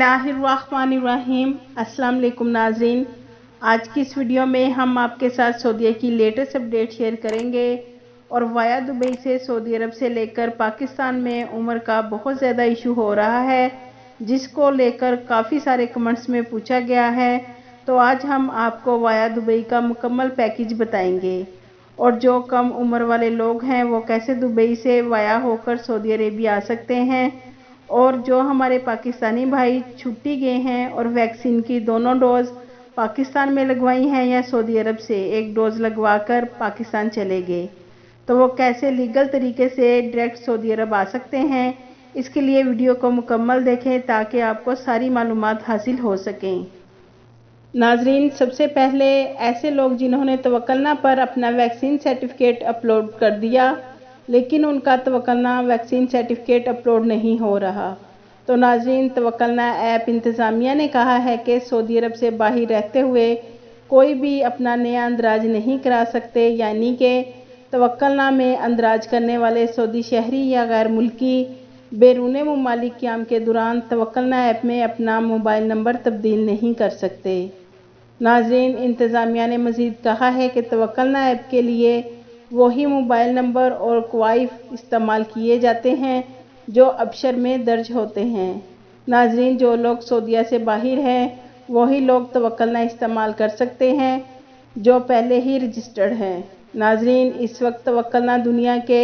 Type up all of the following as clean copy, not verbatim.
बिस्मिल्लाहिर्रहमानिर्रहीम। अस्सलाम वालेकुम नाज़रीन, आज की इस वीडियो में हम आपके साथ सऊदीया की लेटेस्ट अपडेट शेयर करेंगे। और वाया दुबई से सऊदी अरब से लेकर पाकिस्तान में उम्र का बहुत ज़्यादा इशू हो रहा है, जिसको लेकर काफ़ी सारे कमेंट्स में पूछा गया है। तो आज हम आपको वाया दुबई का मुकम्मल पैकेज बताएंगे और जो कम उम्र वाले लोग हैं वो कैसे दुबई से वाया होकर सऊदी अरेबिया आ सकते हैं, और जो हमारे पाकिस्तानी भाई छुट्टी गए हैं और वैक्सीन की दोनों डोज पाकिस्तान में लगवाई हैं या सऊदी अरब से एक डोज लगवाकर पाकिस्तान चले गए, तो वो कैसे लीगल तरीके से डायरेक्ट सऊदी अरब आ सकते हैं। इसके लिए वीडियो को मुकम्मल देखें ताकि आपको सारी मालूमात हासिल हो सकें। नाजरीन, सबसे पहले ऐसे लोग जिन्होंने तवक्कलना पर अपना वैक्सीन सर्टिफिकेट अपलोड कर दिया लेकिन उनका तवक्कलना वैक्सीन सर्टिफिकेट अपलोड नहीं हो रहा, तो नाजरीन तवक्कलना ऐप इंतज़ामिया ने कहा है कि सऊदी अरब से बाहर रहते हुए कोई भी अपना नया अंदराज नहीं करा सकते, यानी कि तवक्कलना में अंदराज करने वाले सऊदी शहरी या गैर मुल्की बैरून मुमालिक क़याम के दौरान तवक्कलना ऐप में अपना मोबाइल नंबर तब्दील नहीं कर सकते। नाज़रीन, इंतज़ामिया ने मज़ीद कहा है कि तवक्कलना ऐप के लिए वही मोबाइल नंबर और क्वाइफ इस्तेमाल किए जाते हैं जो अबशर में दर्ज होते हैं। नाज़रीन, जो लोग सऊदीया से बाहर हैं वही लोग तवक्कलना इस्तेमाल कर सकते हैं जो पहले ही रजिस्टर्ड हैं। नाज़रीन, इस वक्त तवक्कलना दुनिया के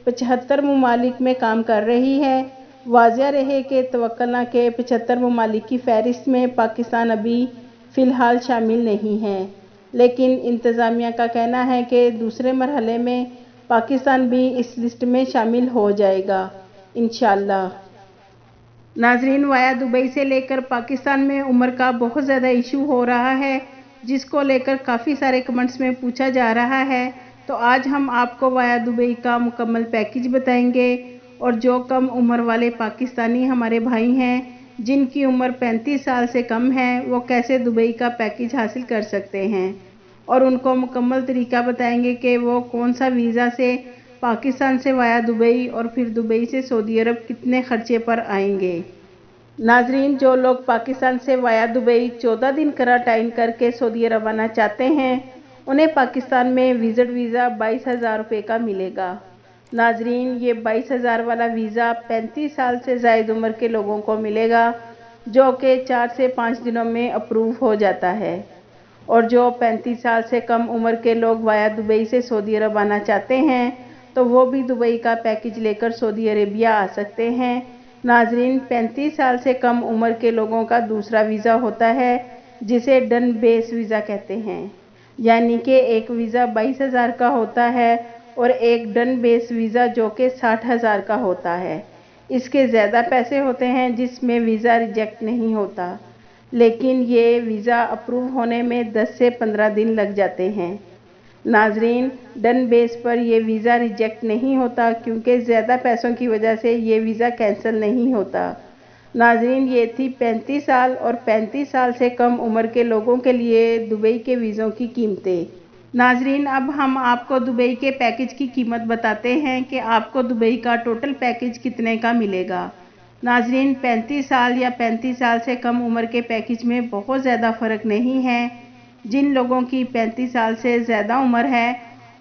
75 ममालिक में काम कर रही है। वाज़िया रहे कि तवक्कलना के 75 ममालिक की फहरिस्त में पाकिस्तान अभी फ़िलहाल शामिल नहीं है, लेकिन इंतज़ामिया का कहना है कि दूसरे मरहले में पाकिस्तान भी इस लिस्ट में शामिल हो जाएगा इंशाअल्लाह। नाज़रीन, वाया दुबई से लेकर पाकिस्तान में उम्र का बहुत ज़्यादा इशू हो रहा है, जिसको लेकर काफ़ी सारे कमेंट्स में पूछा जा रहा है। तो आज हम आपको वाया दुबई का मुकम्मल पैकेज बताएंगे और जो कम उम्र वाले पाकिस्तानी हमारे भाई हैं जिनकी उम्र 35 साल से कम है वो कैसे दुबई का पैकेज हासिल कर सकते हैं, और उनको मुकम्मल तरीका बताएंगे कि वो कौन सा वीज़ा से पाकिस्तान से वाया दुबई और फिर दुबई से सऊदी अरब कितने खर्चे पर आएंगे। नाजरीन, जो लोग पाकिस्तान से वाया दुबई 14 दिन क्वारंटाइन करके सऊदी अरब आना चाहते हैं उन्हें पाकिस्तान में विजिट वीज़ा 22,000 रुपये का मिलेगा। नाजरीन, ये 22,000 वाला वीज़ा 35 साल से ज़ायद उम्र के लोगों को मिलेगा जो कि 4 से 5 दिनों में अप्रूव हो जाता है, और जो 35 साल से कम उम्र के लोग वाया दुबई से सऊदी अरब आना चाहते हैं तो वो भी दुबई का पैकेज लेकर सऊदी अरेबिया आ सकते हैं। नाजरीन, 35 साल से कम उम्र के लोगों का दूसरा वीज़ा होता है जिसे डन बेस वीज़ा कहते हैं, यानी कि एक वीज़ा 22,000 का होता है और एक डन बेस वीज़ा जो कि 60,000 का होता है। इसके ज़्यादा पैसे होते हैं जिसमें वीज़ा रिजेक्ट नहीं होता, लेकिन ये वीज़ा अप्रूव होने में 10 से 15 दिन लग जाते हैं। नाजरीन, डन बेस पर यह वीज़ा रिजेक्ट नहीं होता क्योंकि ज़्यादा पैसों की वजह से ये वीज़ा कैंसिल नहीं होता। नाजरीन, ये थी 35 साल और 35 साल से कम उम्र के लोगों के लिए दुबई के वीज़ों की कीमतें। नाजरीन, अब हम आपको दुबई के पैकेज की कीमत बताते हैं कि आपको दुबई का टोटल पैकेज कितने का मिलेगा। नाजरीन, 35 साल या 35 साल से कम उम्र के पैकेज में बहुत ज़्यादा फ़र्क नहीं है। जिन लोगों की 35 साल से ज़्यादा उम्र है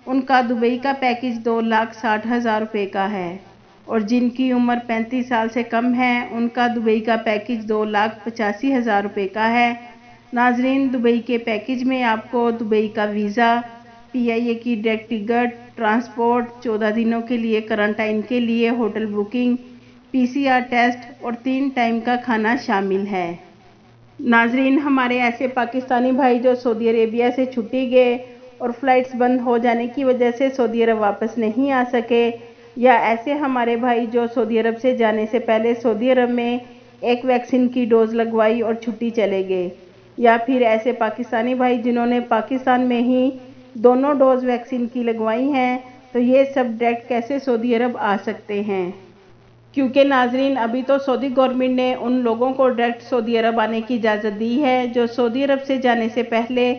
उनका दुबई का पैकेज 2,60,000 रुपये का है, और जिनकी उम्र 35 साल से कम है उनका दुबई का पैकेज 2,85,000 रुपये का है। नाजरीन, दुबई के पैकेज में आपको दुबई का वीज़ा, PIA की डायरेक्ट टिकट, ट्रांसपोर्ट, 14 दिनों के लिए क्वारंटाइन के लिए होटल बुकिंग, PCR टेस्ट और 3 टाइम का खाना शामिल है। नाजरीन, हमारे ऐसे पाकिस्तानी भाई जो सऊदी अरेबिया से छुट्टी गए और फ़्लाइट्स बंद हो जाने की वजह से सऊदी अरब वापस नहीं आ सके, या ऐसे हमारे भाई जो सऊदी अरब से जाने से पहले सऊदी अरब में एक वैक्सीन की डोज़ लगवाई और छुट्टी चले गए, या फिर ऐसे पाकिस्तानी भाई जिन्होंने पाकिस्तान में ही दोनों डोज़ वैक्सीन की लगवाई हैं, तो ये सब डायरेक्ट कैसे सऊदी अरब आ सकते हैं। क्योंकि नाजरीन, अभी तो सऊदी गवर्नमेंट ने उन लोगों को डायरेक्ट सऊदी अरब आने की इजाज़त दी है जो सऊदी अरब से जाने से पहले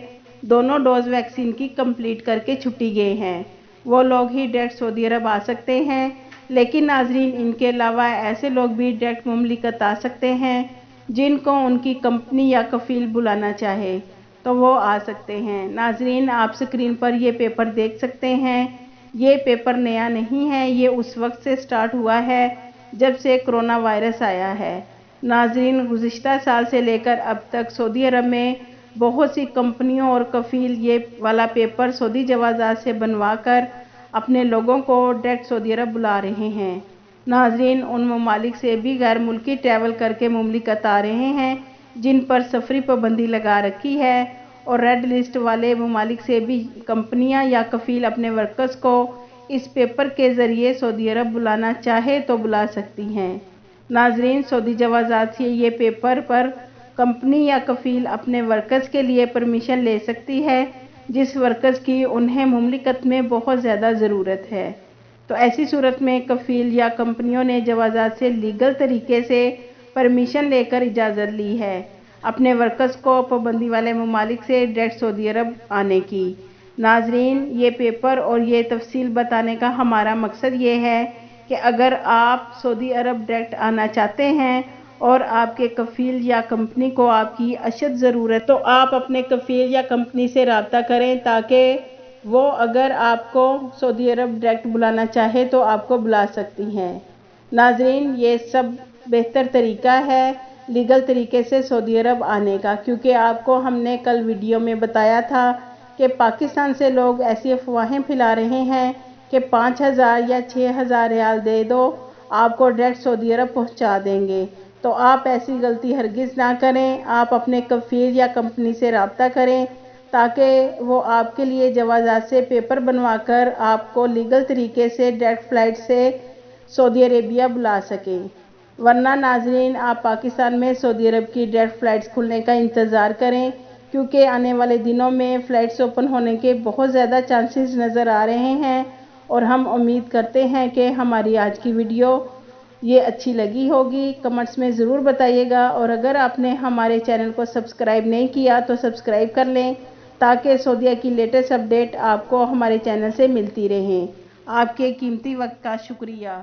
दोनों डोज़ वैक्सीन की कंप्लीट करके छुट्टी गए हैं। वो लोग ही डायरेक्ट सऊदी अरब आ सकते हैं, लेकिन नाजरीन इनके अलावा ऐसे लोग भी डायरेक्ट मुमलिकत आ सकते हैं जिनको उनकी कंपनी या कफील बुलाना चाहे तो वो आ सकते हैं। नाजरीन, आप स्क्रीन पर ये पेपर देख सकते हैं। ये पेपर नया नहीं है, ये उस वक्त से स्टार्ट हुआ है जब से कोरोना वायरस आया है। नाजरीन, गुज़िश्ता साल से लेकर अब तक सऊदी अरब में बहुत सी कंपनियों और कफील ये वाला पेपर सऊदी जवाज़ात से बनवा कर अपने लोगों को डायरेक्ट सऊदी अरब बुला रहे हैं। नाजरीन, उन ममालिक से भी गैर मुल्की ट्रैवल करके मुमलिकत आ रहे हैं जिन पर सफरी पाबंदी लगा रखी है, और रेड लिस्ट वाले ममालिक से भी कंपनियां या कफील अपने वर्कर्स को इस पेपर के ज़रिए सऊदी अरब बुलाना चाहे तो बुला सकती हैं। नाजरीन, सऊदी जवाज़ात से ये पेपर पर कंपनी या कफील अपने वर्कर्स के लिए परमिशन ले सकती है जिस वर्कर्स की उन्हें मुमलिकत में बहुत ज़्यादा ज़रूरत है। तो ऐसी सूरत में कफील या कंपनियों ने जवाज़ात से लीगल तरीके से परमिशन लेकर इजाज़त ली है अपने वर्कर्स को पाबंदी वाले ममालिक से डायरेक्ट सऊदी अरब आने की। नाजरीन, ये पेपर और ये तफसील बताने का हमारा मकसद ये है कि अगर आप सऊदी अरब डायरेक्ट आना चाहते हैं और आपके कफील या कंपनी को आपकी अशद ज़रूरत, तो आप अपने कफील या कंपनी से रब्ता करें ताकि वो अगर आपको सऊदी अरब डायरेक्ट बुलाना चाहे तो आपको बुला सकती हैं। नाजरीन, ये सब बेहतर तरीका है लीगल तरीके से सऊदी अरब आने का, क्योंकि आपको हमने कल वीडियो में बताया था कि पाकिस्तान से लोग ऐसी अफवाहें फैला रहे हैं कि 5,000 या 6,000 रियाल दे दो, आपको डायरेक्ट सऊदी अरब पहुंचा देंगे। तो आप ऐसी गलती हरगिज़ ना करें। आप अपने कफील या कंपनी से रब्ता करें ताकि वो आपके लिए जवाज़ात से पेपर बनवा कर आपको लीगल तरीके से डायरेक्ट फ़्लाइट से सऊदी अरेबिया बुला सकें। वरना नाजरीन, आप पाकिस्तान में सऊदी अरब की डायरेक्ट फ़्लाइट्स खुलने का इंतज़ार करें, क्योंकि आने वाले दिनों में फ़्लाइट्स ओपन होने के बहुत ज़्यादा चांसेस नज़र आ रहे हैं। और हम उम्मीद करते हैं कि हमारी आज की वीडियो ये अच्छी लगी होगी। कमेंट्स में ज़रूर बताइएगा, और अगर आपने हमारे चैनल को सब्सक्राइब नहीं किया तो सब्सक्राइब कर लें ताकि सऊदीया की लेटेस्ट अपडेट आपको हमारे चैनल से मिलती रहें। आपके कीमती वक्त का शुक्रिया।